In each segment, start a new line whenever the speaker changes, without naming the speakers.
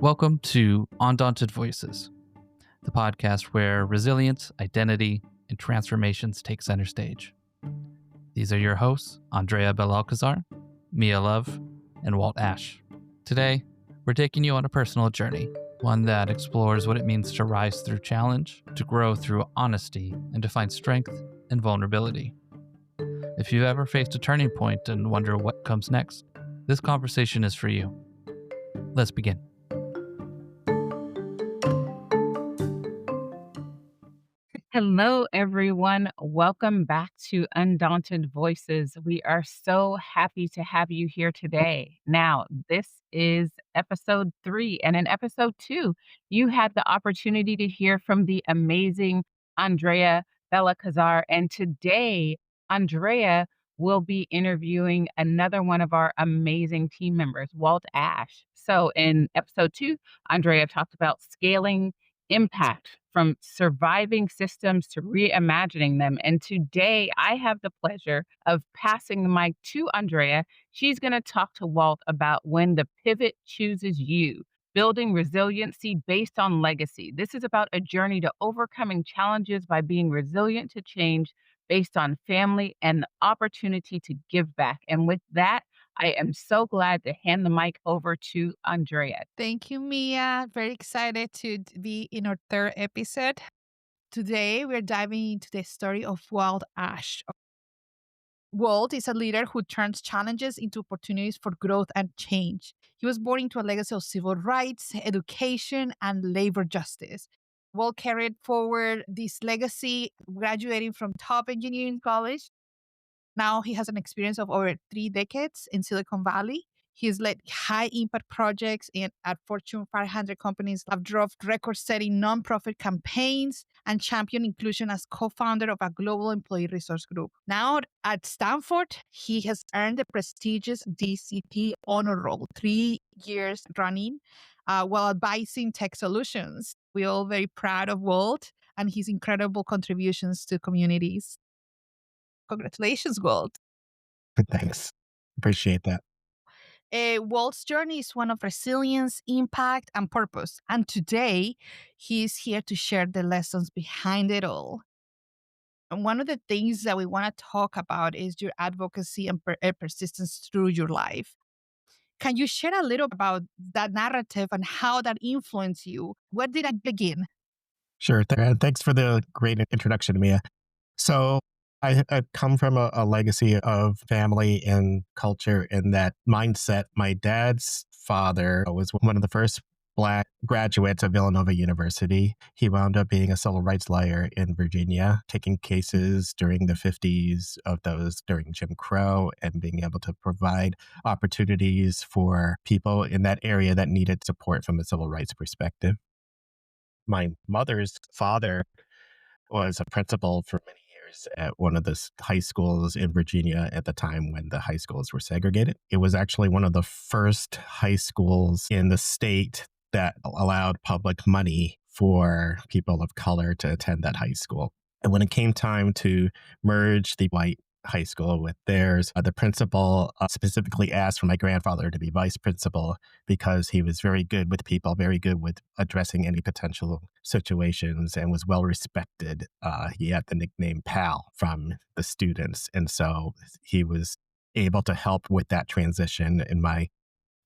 Welcome to Undaunted Voices, the podcast where resilience, identity, and transformations take center stage. These are your hosts, Andrea Belalcazar, Mia Love, and Walt Ashe. Today, we're taking you on a personal journey, one that explores what it means to rise through challenge, to grow through honesty, and to find strength and vulnerability. If you've ever faced a turning point and wonder what comes next, this conversation is for you. Let's begin.
Hello, everyone. Welcome back to Undaunted Voices. We are so happy to have you here today. Now, this is episode 3. And in episode 2, you had the opportunity to hear from the amazing Andrea Belalcazar. And today, Andrea will be interviewing another one of our amazing team members, Walt Ashe. So in episode 2, Andrea talked about scaling impact from surviving systems to reimagining them. And today I have the pleasure of passing the mic to Andrea. She's going to talk to Walt about when the pivot chooses you, building resiliency based on legacy. This is about a journey to overcoming challenges by being resilient to change based on family and the opportunity to give back. And with that, I am so glad to hand the mic over to Andrea.
Thank you, Mia. Very excited to be in our third episode. Today, we're diving into the story of Walt Ashe. Walt is a leader who turns challenges into opportunities for growth and change. He was born into a legacy of civil rights, education, and labor justice. Walt carried forward this legacy, graduating from top engineering college. Now he has an experience of over 3 decades in Silicon Valley. He's led high impact projects at Fortune 500 companies, have drove record-setting nonprofit campaigns, and championed inclusion as co-founder of a global employee resource group. Now at Stanford, he has earned the prestigious DCT honor roll 3 years running while advising tech solutions. We're all very proud of Walt and his incredible contributions to communities. Congratulations, Walt.
Thanks. Appreciate that.
Walt's journey is one of resilience, impact, and purpose. And today, he's here to share the lessons behind it all. And one of the things that we want to talk about is your advocacy and persistence through your life. Can you share a little about that narrative and how that influenced you? Where did it begin?
Sure. Thanks for the great introduction, Mia. So I come from a legacy of family and culture and that mindset. My dad's father was one of the first Black graduates of Villanova University. He wound up being a civil rights lawyer in Virginia, taking cases during the 50s of those during Jim Crow and being able to provide opportunities for people in that area that needed support from a civil rights perspective. My mother's father was a principal for many years at one of the high schools in Virginia at the time when the high schools were segregated. It was actually one of the first high schools in the state that allowed public money for people of color to attend that high school. And when it came time to merge the white high school with theirs, the principal specifically asked for my grandfather to be vice principal because he was very good with people, very good with addressing any potential situations, and was well respected. He had the nickname Pal from the students. And so he was able to help with that transition. And my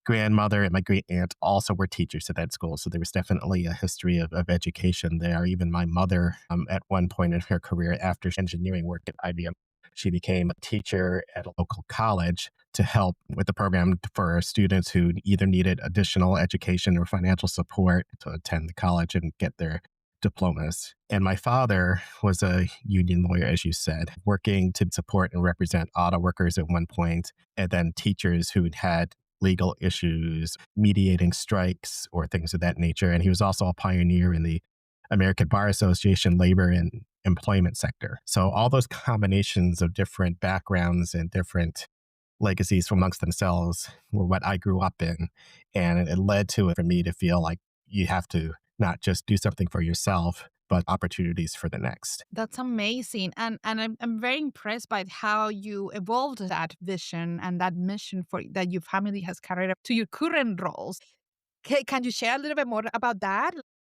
grandmother and my great aunt also were teachers at that school. So there was definitely a history of education there. Even my mother, at one point in her career after engineering work at IBM, she became a teacher at a local college to help with the program for students who either needed additional education or financial support to attend the college and get their diplomas. And my father was a union lawyer, as you said, working to support and represent auto workers at one point, and then teachers who had legal issues, mediating strikes or things of that nature. And he was also a pioneer in the American Bar Association labor and employment sector. So all those combinations of different backgrounds and different legacies amongst themselves were what I grew up in. And it led to it for me to feel like you have to not just do something for yourself, but opportunities for the next.
That's amazing. And I'm very impressed by how you evolved that vision and that mission for that your family has carried up to your current roles. Can you share a little bit more about that?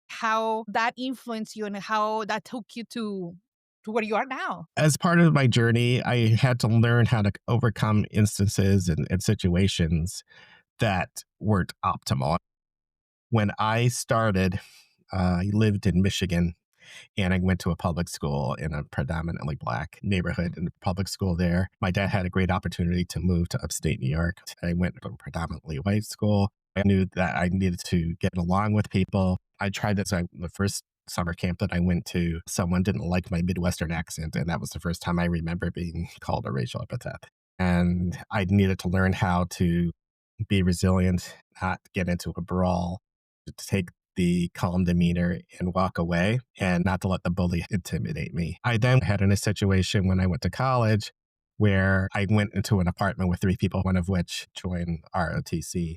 How that influenced you and how that took you to where you are now?
As part of my journey, I had to learn how to overcome instances and situations that weren't optimal. When I started, I lived in Michigan and I went to a public school in a predominantly Black neighborhood in the public school there. My dad had a great opportunity to move to upstate New York. I went to a predominantly white school. I knew that I needed to get along with people. I tried this. The first summer camp that I went to, someone didn't like my Midwestern accent. And that was the first time I remember being called a racial epithet. And I needed to learn how to be resilient, not get into a brawl, to take the calm demeanor and walk away and not to let the bully intimidate me. I then had in a situation when I went to college where I went into an apartment with three people, one of which joined ROTC.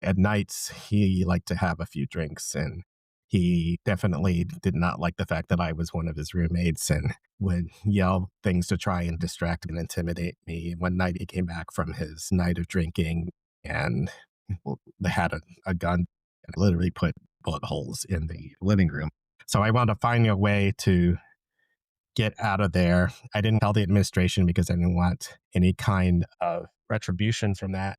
At nights, he liked to have a few drinks and he definitely did not like the fact that I was one of his roommates and would yell things to try and distract and intimidate me. One night he came back from his night of drinking and they had a gun and literally put bullet holes in the living room. So I wound up finding a way to get out of there. I didn't tell the administration because I didn't want any kind of retribution from that.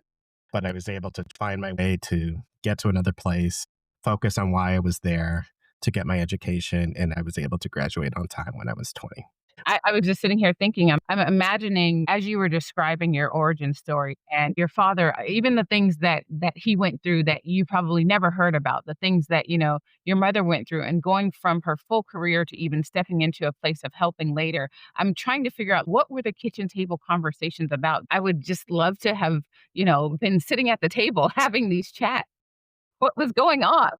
But I was able to find my way to get to another place, focus on why I was there to get my education, and I was able to graduate on time when I was 20.
I was just sitting here thinking, I'm imagining as you were describing your origin story and your father, even the things that he went through that you probably never heard about, the things that, your mother went through and going from her full career to even stepping into a place of helping later. I'm trying to figure out what were the kitchen table conversations about. I would just love to have, been sitting at the table having these chats. What was going on?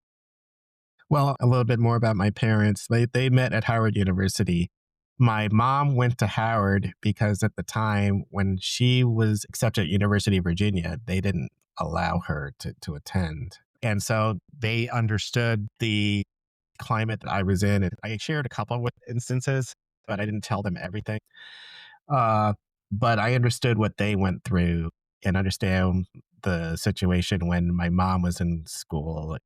Well, a little bit more about my parents. They met at Howard University. My mom went to Howard because at the time when she was accepted at University of Virginia, they didn't allow her to attend. And so they understood the climate that I was in. And I shared a couple of instances, but I didn't tell them everything. But I understood what they went through and understand the situation when my mom was in school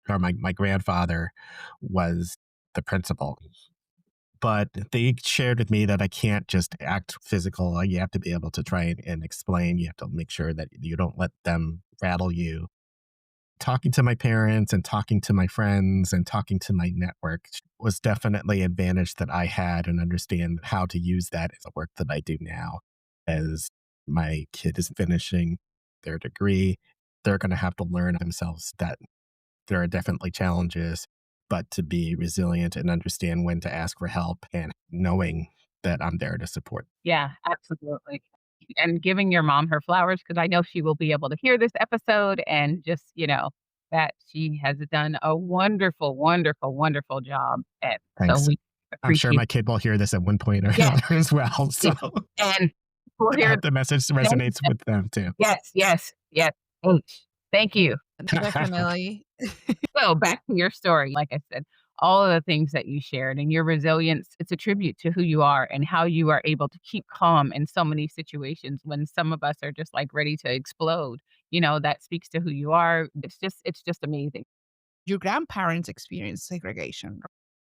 or my grandfather was the principal. But they shared with me that I can't just act physical. You have to be able to try and explain. You have to make sure that you don't let them rattle you. Talking to my parents and talking to my friends and talking to my network was definitely an advantage that I had and understand how to use that as the work that I do now. As my kid is finishing their degree, they're going to have to learn themselves that there are definitely challenges, but to be resilient and understand when to ask for help and knowing that I'm there to support.
Yeah, absolutely. And giving your mom her flowers because I know she will be able to hear this episode and just, that she has done a wonderful, wonderful, wonderful job. And so
Thanks.
we
I'm sure
appreciate.
my kid will hear this at one point or
Yes,
another as well. So
yes. And we'll
I
hear.
hope the message resonates with them too.
Yes, yes, yes. H. Thank you.
Definitely.
So back to your story. Like I said, all of the things that you shared and your resilience, it's a tribute to who you are and how you are able to keep calm in so many situations when some of us are just like ready to explode. That speaks to who you are. It's just amazing.
Your grandparents experienced segregation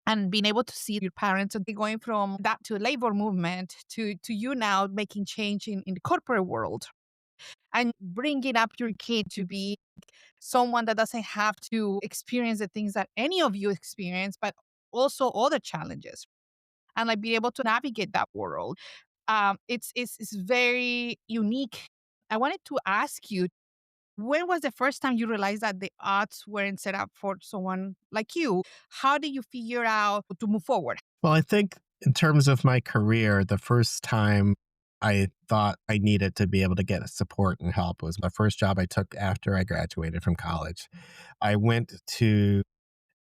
and being able to see your parents going from that to labor movement to you now making change in the corporate world and bringing up your kid to be someone that doesn't have to experience the things that any of you experience, but also other challenges and like be able to navigate that world. It's very unique. I wanted to ask you, when was the first time you realized that the odds weren't set up for someone like you? How did you figure out to move forward?
Well, I think in terms of my career, the first time I thought I needed to be able to get support and help was my first job I took after I graduated from college. I went to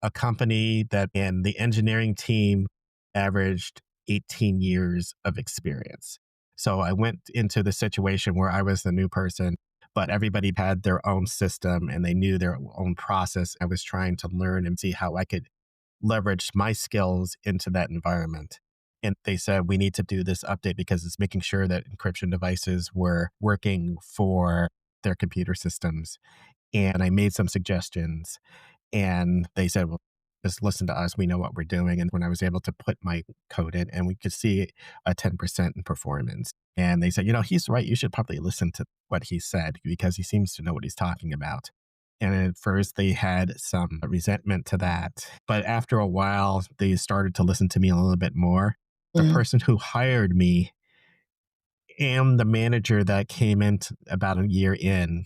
a company that and the engineering team averaged 18 years of experience. So I went into the situation where I was the new person, but everybody had their own system and they knew their own process. I was trying to learn and see how I could leverage my skills into that environment. And they said, we need to do this update because it's making sure that encryption devices were working for their computer systems. And I made some suggestions, and they said, well, just listen to us. We know what we're doing. And when I was able to put my code in, and we could see a 10% in performance. And they said, he's right. You should probably listen to what he said because he seems to know what he's talking about. And at first, they had some resentment to that. But after a while, they started to listen to me a little bit more. The person who hired me and the manager that came in about a year in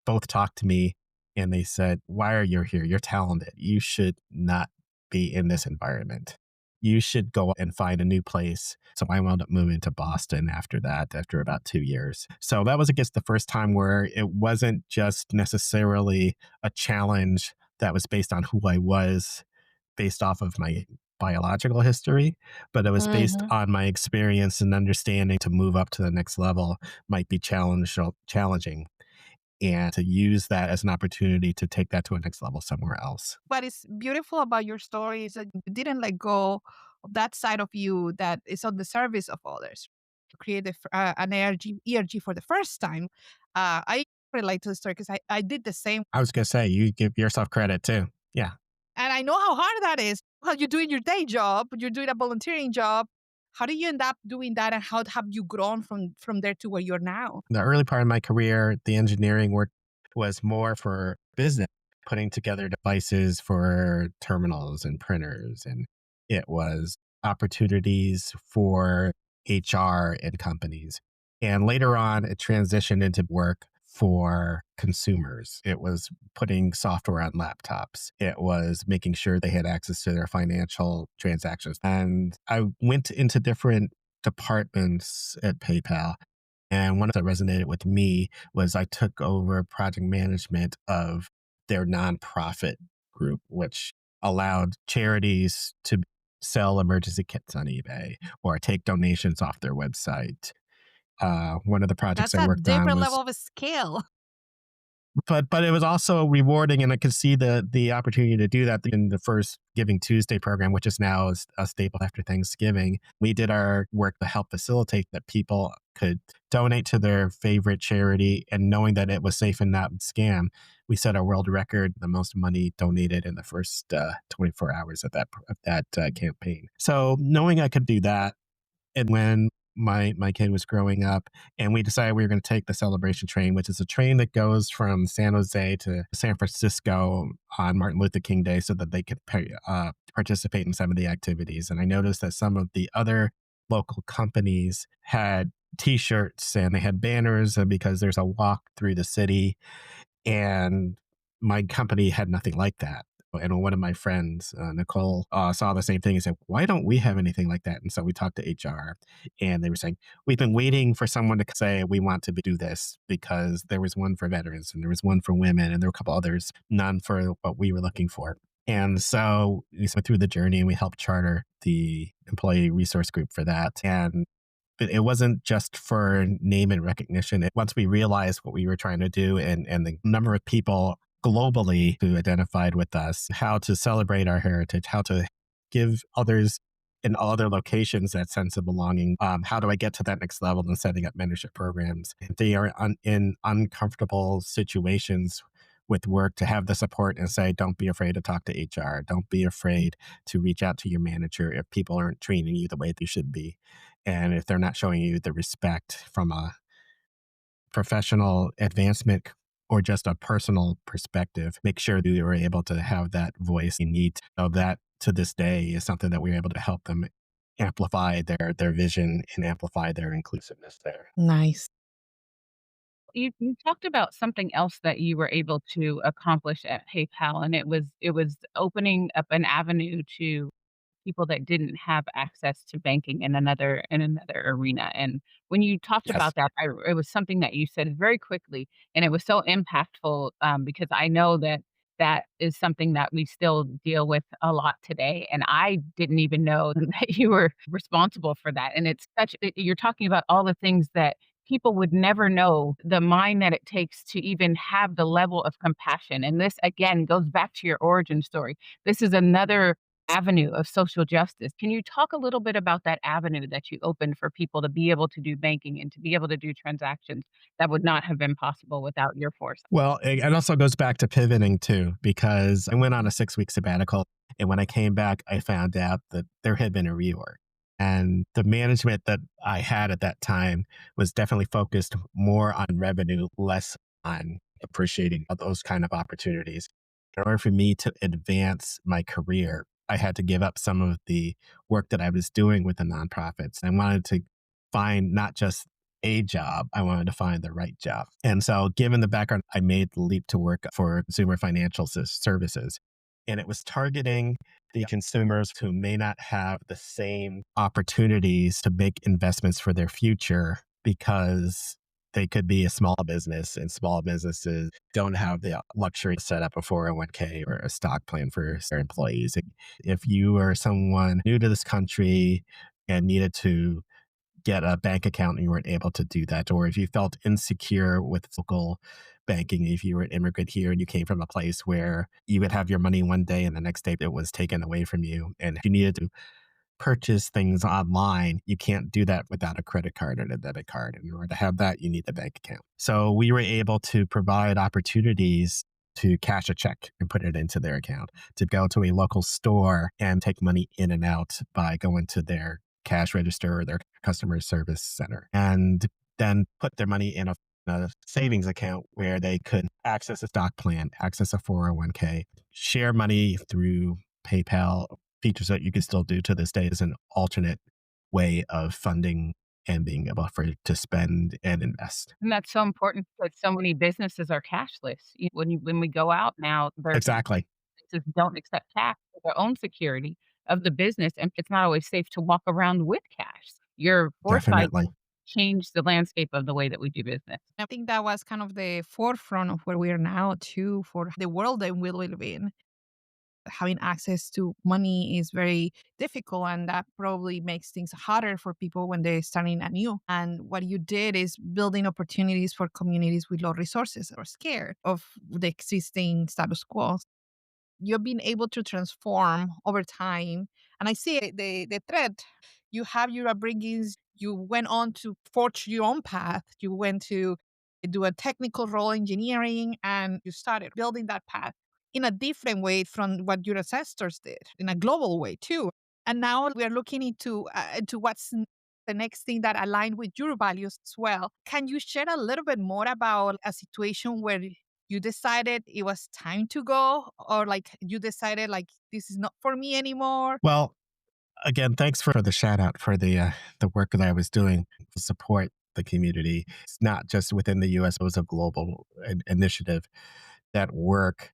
both talked to me, and they said, why are you here? You're talented. You should not be in this environment. You should go and find a new place. So I wound up moving to Boston after that, after about 2 years. So that was, I guess, the first time where it wasn't just necessarily a challenge that was based on who I was, based off of my biological history, but it was based on my experience and understanding to move up to the next level might be challenging, and to use that as an opportunity to take that to a next level somewhere else.
What is beautiful about your story is that you didn't let go of that side of you that is on the service of others. To create an ERG for the first time. I relate to the story because I did the same.
I was going to say, you give yourself credit too. Yeah.
And I know how hard that is. Well, you're doing your day job, you're doing a volunteering job. How do you end up doing that, and how have you grown from there to where you're now?
The early part of my career, the engineering work was more for business, putting together devices for terminals and printers. And it was opportunities for HR and companies. And later on, it transitioned into work for consumers. It was putting software on laptops. It was making sure they had access to their financial transactions. And I went into different departments at PayPal. And one that resonated with me was I took over project management of their nonprofit group, which allowed charities to sell emergency kits on eBay or take donations off their website. One of the projects
That's
I
a
worked on
different
was,
level of a skill.
but it was also rewarding, and I could see the opportunity to do that in the first Giving Tuesday program, which is now a staple after Thanksgiving. We did our work to help facilitate that people could donate to their favorite charity, and knowing that it was safe and not scam, we set a world record, the most money donated in the first 24 hours of that campaign. So knowing I could do that, and when my kid was growing up, and we decided we were going to take the celebration train, which is a train that goes from San Jose to San Francisco on Martin Luther King Day, so that they could participate in some of the activities. And I noticed that some of the other local companies had T-shirts and they had banners, because there's a walk through the city, and my company had nothing like that. And one of my friends, Nicole, saw the same thing and said, why don't we have anything like that? And so we talked to HR, and they were saying, we've been waiting for someone to say, we want to do this, because there was one for veterans and there was one for women and there were a couple others, none for what we were looking for. And so we went through the journey and we helped charter the employee resource group for that. And but it wasn't just for name and recognition. Once we realized what we were trying to do, and the number of people globally who identified with us, how to celebrate our heritage, how to give others in other locations that sense of belonging. How do I get to that next level in setting up mentorship programs? If they are in uncomfortable situations with work, to have the support and say, don't be afraid to talk to HR. Don't be afraid to reach out to your manager if people aren't treating you the way they should be. And if they're not showing you the respect from a professional advancement or just a personal perspective, make sure that you are able to have that voice you need. So that to this day is something that we're able to help them amplify their vision and amplify their inclusiveness there.
Nice.
You talked about something else that you were able to accomplish at PayPal, and it was opening up an avenue to people that didn't have access to banking in another arena. And when you talked
Yes.
about that, it was something that you said very quickly, and it was so impactful, because I know that that is something that we still deal with a lot today. And I didn't even know that you were responsible for that. And you're talking about all the things that people would never know, the mind that it takes to even have the level of compassion. And this again goes back to your origin story. This is another avenue of social justice. Can you talk a little bit about that avenue that you opened for people to be able to do banking and to be able to do transactions that would not have been possible without your foresight?
Well, it also goes back to pivoting too, because I went on a 6-week sabbatical. And when I came back, I found out that there had been a reorg. And the management that I had at that time was definitely focused more on revenue, less on appreciating those kind of opportunities. In order for me to advance my career, I had to give up some of the work that I was doing with the nonprofits. I wanted to find not just a job, I wanted to find the right job. And so, given the background, I made the leap to work for Consumer Financial Services. And it was targeting the consumers who may not have the same opportunities to make investments for their future because they could be a small business, and small businesses don't have the luxury to set up a 401k or a stock plan for their employees. If you are someone new to this country and needed to get a bank account and you weren't able to do that, or if you felt insecure with local banking, if you were an immigrant here and you came from a place where you would have your money one day and the next day it was taken away from you, and if you needed to purchase things online, you can't do that without a credit card and a debit card. In order to have that, you need a bank account. So we were able to provide opportunities to cash a check and put it into their account, to go to a local store and take money in and out by going to their cash register or their customer service center, and then put their money in a savings account where they could access a stock plan, access a 401k, share money through PayPal, features that you can still do to this day as an alternate way of funding and being able to spend and invest.
And that's so important because so many businesses are cashless. When we go out now,
Exactly.
businesses don't accept cash for their own security of the business, and it's not always safe to walk around with cash. Your foresight
Definitely.
changed the landscape of the way that we do business.
I think that was kind of the forefront of where we are now, too, for the world that we live in. Having access to money is very difficult, and that probably makes things harder for people when they're starting anew. And what you did is building opportunities for communities with low resources or scared of the existing status quo. You've been able to transform over time. And I see the thread. You have your upbringings. You went on to forge your own path. You went to do a technical role engineering, and you started building that path in a different way from what your ancestors did, in a global way too. And now we are looking into what's the next thing that aligned with your values as well. Can you share a little bit more about a situation where you decided it was time to go, or like you decided like this is not for me anymore?
Well, again, thanks for the shout out for the work that I was doing to support the community. It's not just within the US, it was a global initiative. That work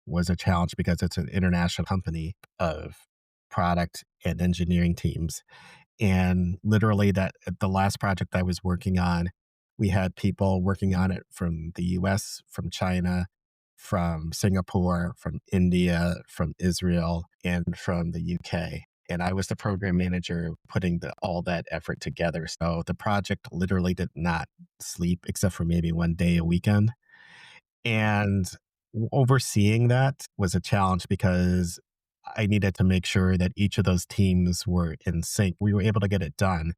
was a challenge because it's an international company of product and engineering teams. And literally, that the last project I was working on, we had people working on it from the US, from China, from Singapore, from India, from Israel, and from the UK. And I was the program manager putting all that effort together. So the project literally did not sleep except for maybe one day a weekend. And overseeing that was a challenge because I needed to make sure that each of those teams were in sync. We were able to get it done,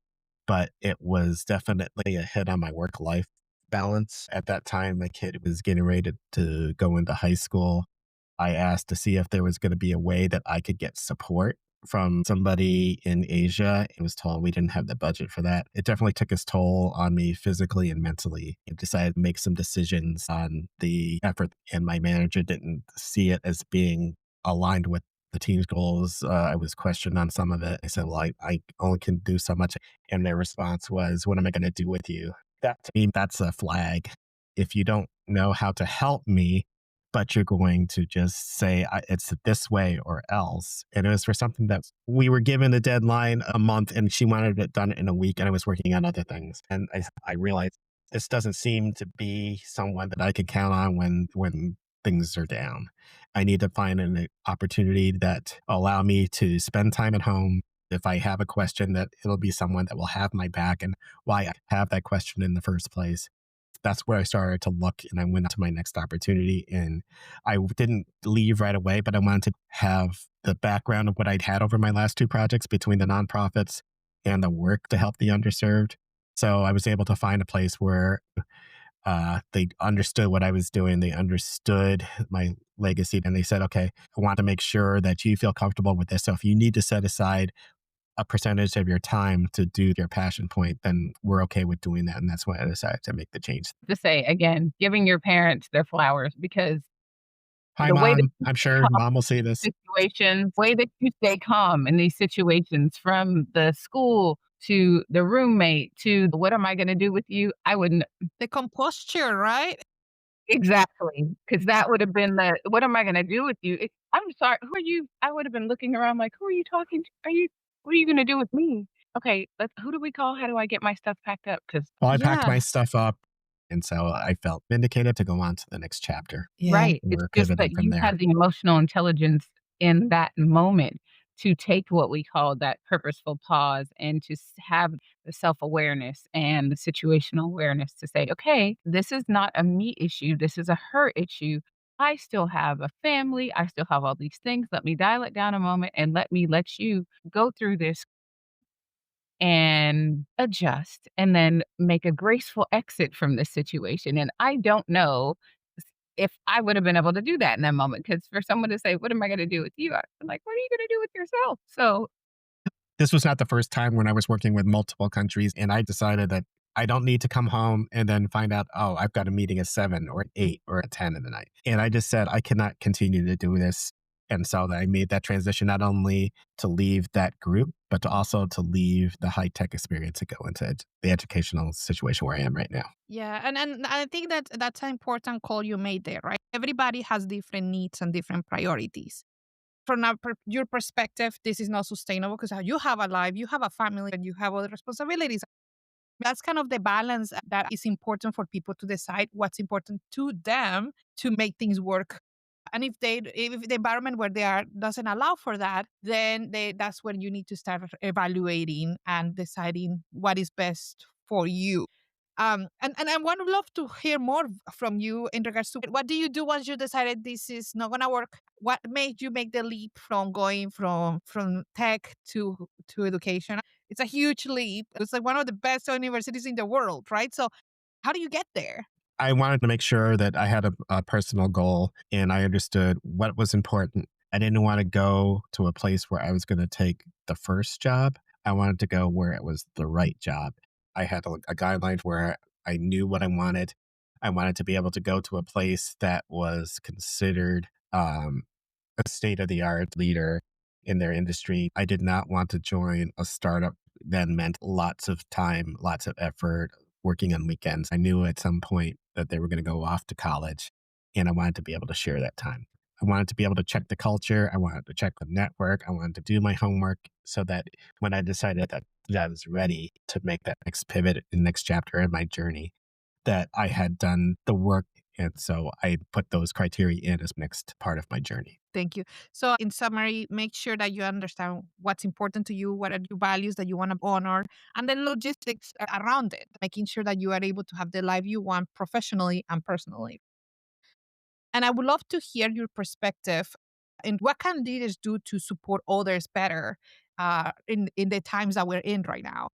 but it was definitely a hit on my work life balance. At that time, my kid was getting ready to go into high school. I asked to see if there was going to be a way that I could get support from somebody in Asia. It was told we didn't have the budget for that. It definitely took its toll on me physically and mentally. I decided to make some decisions on the effort, and my manager didn't see it as being aligned with the team's goals. I was questioned on some of it. I said, well, I only can do so much. And their response was, what am I going to do with you? That to me, that's a flag. If you don't know how to help me, but you're going to just say it's this way or else. And it was for something that we were given a deadline a month, and she wanted it done in a week, and I was working on other things. And I realized this doesn't seem to be someone that I could count on when things are down. I need to find an opportunity that allow me to spend time at home. If I have a question, that it'll be someone that will have my back and why I have that question in the first place. That's where I started to look, and I went to my next opportunity. And I didn't leave right away, but I wanted to have the background of what I'd had over my last two projects between the nonprofits and the work to help the underserved. So I was able to find a place where they understood what I was doing. They understood my legacy, and they said, okay, I want to make sure that you feel comfortable with this. So if you need to set aside a percentage of your time to do your passion point, then we're okay with doing that. And that's why I decided to make the change.
To say again, giving your parents their flowers, because
Hi,
the way that
Mom.
you
I'm
stay
sure
calm
Mom will see
in
this.
these situations, way that you stay calm in these situations, from the school to the roommate to what am I going to do with you? I wouldn't.
The composture, right?
Exactly, because that would have been the, "What am I gonna do with you?" "I'm sorry, who are you?" I would have been looking around like, "Who are you talking to? What are you gonna do with me?" "Okay, who do we call? How do I get my stuff packed up?" Because
Well, I packed my
Yeah.
stuff up. And so I felt vindicated to go on to the next chapter.
Yeah.
right, it's
We're
just
pivoting
that
from
you
there.
had the emotional intelligence in that moment to take what we call that purposeful pause and to have the self-awareness and the situational awareness to say, "Okay, this is not a me issue, this is a her issue. I still have a family, I still have all these things. Let me dial it down a moment and let me let you go through this and adjust and then make a graceful exit from this situation." And I don't know if I would have been able to do that in that moment, because for someone to say, "What am I gonna do with you?" I'm like, "What are you gonna do with yourself?" So
This was not the first time when I was working with multiple countries, and I decided that I don't need to come home and then find out, oh, I've got a meeting at 7 or 8 or at 10 in the night. And I just said, I cannot continue to do this. And so I made that transition not only to leave that group, but to also to leave the high tech experience to go into the educational situation where I am right now.
Yeah, and I think that that's an important call you made there, right? Everybody has different needs and different priorities. From your perspective, this is not sustainable because you have a life, you have a family, and you have other responsibilities. That's kind of the balance that is important for people to decide what's important to them to make things work. And if the environment where they are doesn't allow for that, then that's when you need to start evaluating and deciding what is best for you. And I would love to hear more from you in regards to what do you do once you decided this is not gonna work? What made you make the leap from going from tech to education? It's a huge leap. It's like one of the best universities in the world, right? So how do you get there?
I wanted to make sure that I had a personal goal and I understood what was important. I didn't want to go to a place where I was going to take the first job. I wanted to go where it was the right job. I had a guideline where I knew what I wanted. I wanted to be able to go to a place that was considered a state of the art leader in their industry. I did not want to join a startup that meant lots of time, lots of effort, working on weekends. I knew at some point that they were going to go off to college, and I wanted to be able to share that time. I wanted to be able to check the culture. I wanted to check the network. I wanted to do my homework so that when I decided that I was ready to make that next pivot in next chapter in my journey, that I had done the work. And so I put those criteria in as next part of my journey.
Thank you. So, in summary, make sure that you understand what's important to you, what are your values that you want to honor, and then logistics around it, making sure that you are able to have the life you want professionally and personally. And I would love to hear your perspective and what can leaders do to support others better in the times that we're in right now.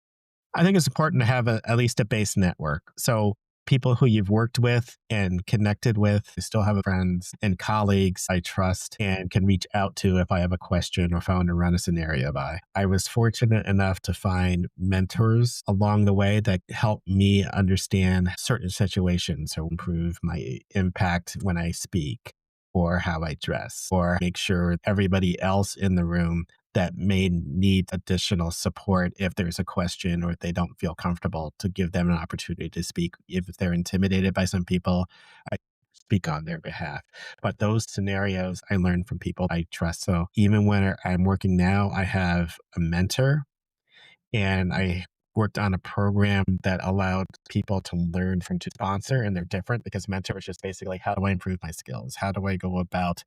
I think it's important to have at least a base network. So people who you've worked with and connected with, you still have friends and colleagues I trust and can reach out to if I have a question or if I want to run a scenario by. I was fortunate enough to find mentors along the way that helped me understand certain situations or improve my impact when I speak or how I dress or make sure everybody else in the room that may need additional support if there's a question or if they don't feel comfortable to give them an opportunity to speak. If they're intimidated by some people, I speak on their behalf. But those scenarios I learned from people I trust. So even when I'm working now, I have a mentor and I worked on a program that allowed people to learn from to sponsor, and they're different because mentor is just basically how do I improve my skills? How do I go about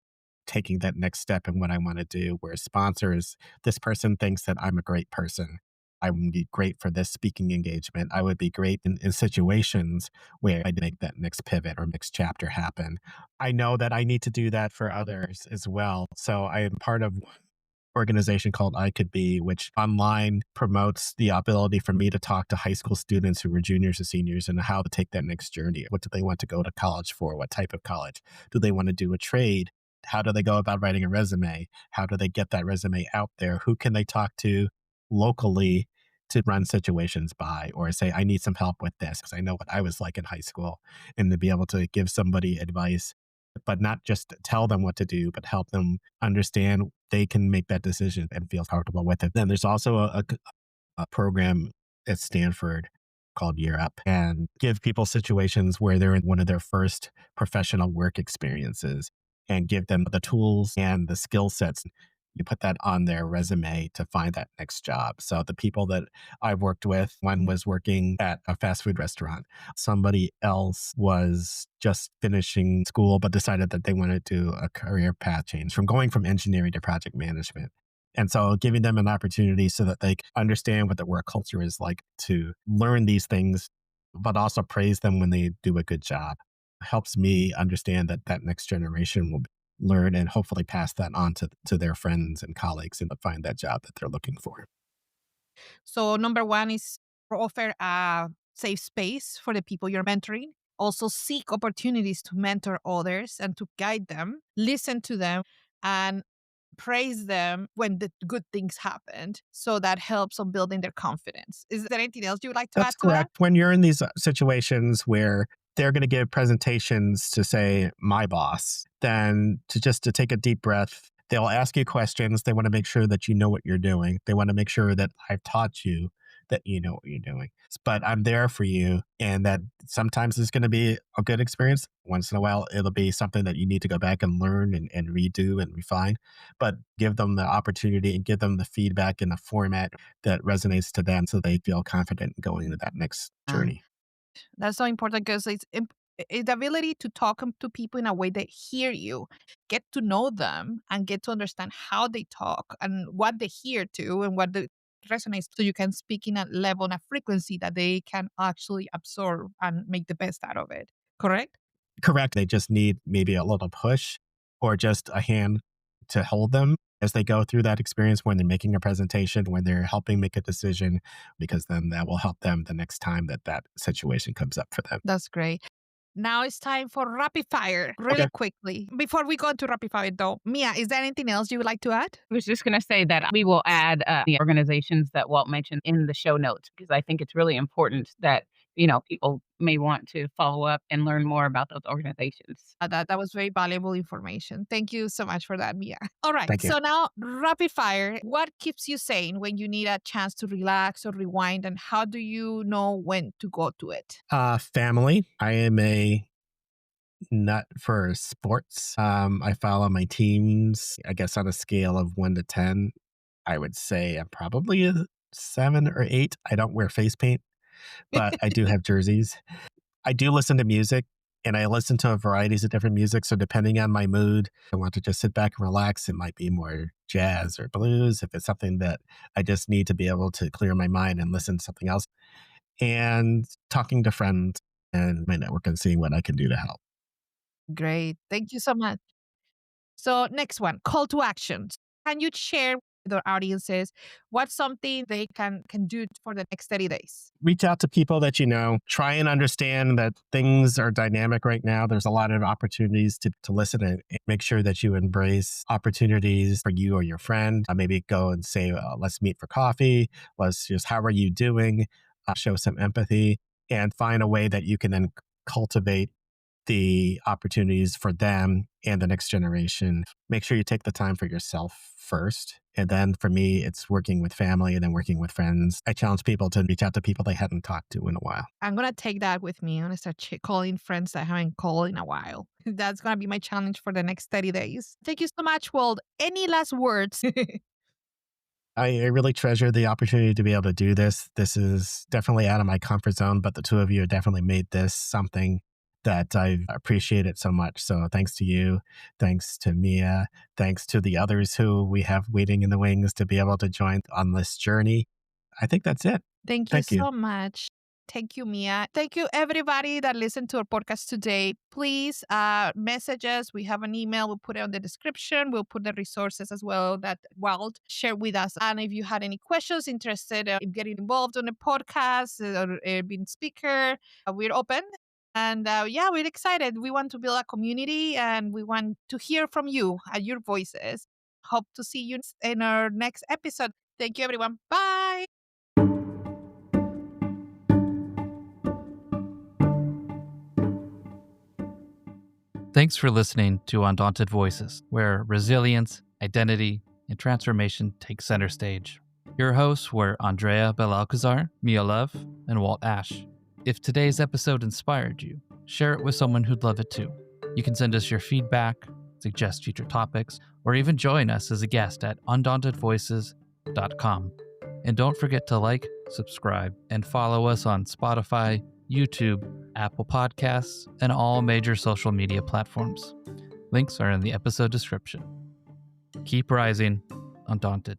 taking that next step in what I want to do? Where sponsor is this person thinks that I'm a great person. I would be great for this speaking engagement. I would be great in situations where I'd make that next pivot or next chapter happen. I know that I need to do that for others as well. So I am part of organization called I Could Be, which online promotes the ability for me to talk to high school students who were juniors and seniors and how to take that next journey. What do they want to go to college for? What type of college? Do they want to do a trade? How do they go about writing a resume? How do they get that resume out there? Who can they talk to locally to run situations by or say, I need some help with this because I know what I was like in high school, and to be able to give somebody advice, but not just tell them what to do, but help them understand they can make that decision and feel comfortable with it. Then there's also a program at Stanford called Year Up and give people situations where they're in one of their first professional work experiences and give them the tools and the skill sets. You put that on their resume to find that next job. So the people that I've worked with, one was working at a fast food restaurant. Somebody else was just finishing school, but decided that they wanted to do a career path change from going from engineering to project management. And so giving them an opportunity so that they understand what the work culture is like to learn these things, but also praise them when they do a good job helps me understand that that next generation will learn and hopefully pass that on to their friends and colleagues and find that job that they're looking for.
So number one is offer a safe space for the people you're mentoring. Also seek opportunities to mentor others and to guide them, listen to them, and praise them when the good things happened. So that helps on building their confidence. Is there anything else you would like to
That's
add to that?
correct. When you're in these situations where they're going to give presentations to say my boss, then to take a deep breath, they'll ask you questions. They want to make sure that you know what you're doing. They want to make sure that I've taught you that you know what you're doing. But I'm there for you. And that sometimes it's going to be a good experience. Once in a while, it'll be something that you need to go back and learn and redo and refine. But give them the opportunity and give them the feedback in a format that resonates to them so they feel confident going into that next journey.
That's so important because it's the ability to talk to people in a way that hear you, get to know them, and get to understand how they talk and what they hear to and what resonates. So you can speak in a level and a frequency that they can actually absorb and make the best out of it. Correct?
Correct. They just need maybe a little push or just a hand to hold them as they go through that experience when they're making a presentation, when they're helping make a decision, because then that will help them the next time that that situation comes up for them.
That's great. Now it's time for rapid fire, really
Okay.
quickly. Before we go into rapid fire, though, Mia, is there anything else you would like to add?
I was just going to say that we will add the organizations that Walt mentioned in the show notes because I think it's really important that, people may want to follow up and learn more about those organizations.
That was very valuable information. Thank you so much for that, Mia. All right.
Thank you.
So now, rapid fire. What keeps you sane when you need a chance to relax or rewind? And how do you know when to go to it?
Family. I am a nut for sports. I follow my teams, I guess on a scale of 1 to 10. I would say I'm probably a 7 or 8. I don't wear face paint, but I do have jerseys. I do listen to music and I listen to varieties of different music. So depending on my mood, I want to just sit back and relax. It might be more jazz or blues. If it's something that I just need to be able to clear my mind and listen to something else, and talking to friends and my network and seeing what I can do to help.
Great. Thank you so much. So next one, call to actions. Can you share with our audiences what's something they can do for the next 30 days?
Reach out to people that you know. Try and understand that things are dynamic right now. There's a lot of opportunities to listen and make sure that you embrace opportunities for you or your friend. Maybe go and say, let's meet for coffee. Let's just, how are you doing? Show some empathy and find a way that you can then cultivate the opportunities for them and the next generation. Make sure you take the time for yourself first. And then for me, it's working with family and then working with friends. I challenge people to reach out to people they hadn't talked to in a while.
I'm going to take that with me. I'm going to start calling friends that I haven't called in a while. That's going to be my challenge for the next 30 days. Thank you so much, Walt. Any last words?
I really treasure the opportunity to be able to do this. This is definitely out of my comfort zone, but the two of you have definitely made this something that I appreciate it so much. So thanks to you. Thanks to Mia. Thanks to the others who we have waiting in the wings to be able to join on this journey. I think that's it.
Thank you
Thank you.
so much. Thank you, Mia. Thank you, everybody that listened to our podcast today. Please message us. We have an email. We'll put it on the description. We'll put the resources as well that Walt shared with us. And if you had any questions, interested in getting involved on a podcast or being speaker, we're open. And we're excited. We want to build a community and we want to hear from you and your voices. Hope to see you in our next episode. Thank you, everyone. Bye.
Thanks for listening to Undaunted Voices, where resilience, identity, and transformation take center stage. Your hosts were Andrea Belalcazar, Mia Love, and Walt Ashe. If today's episode inspired you, share it with someone who'd love it too. You can send us your feedback, suggest future topics, or even join us as a guest at undauntedvoices.com. And don't forget to like, subscribe, and follow us on Spotify, YouTube, Apple Podcasts, and all major social media platforms. Links are in the episode description. Keep rising, undaunted.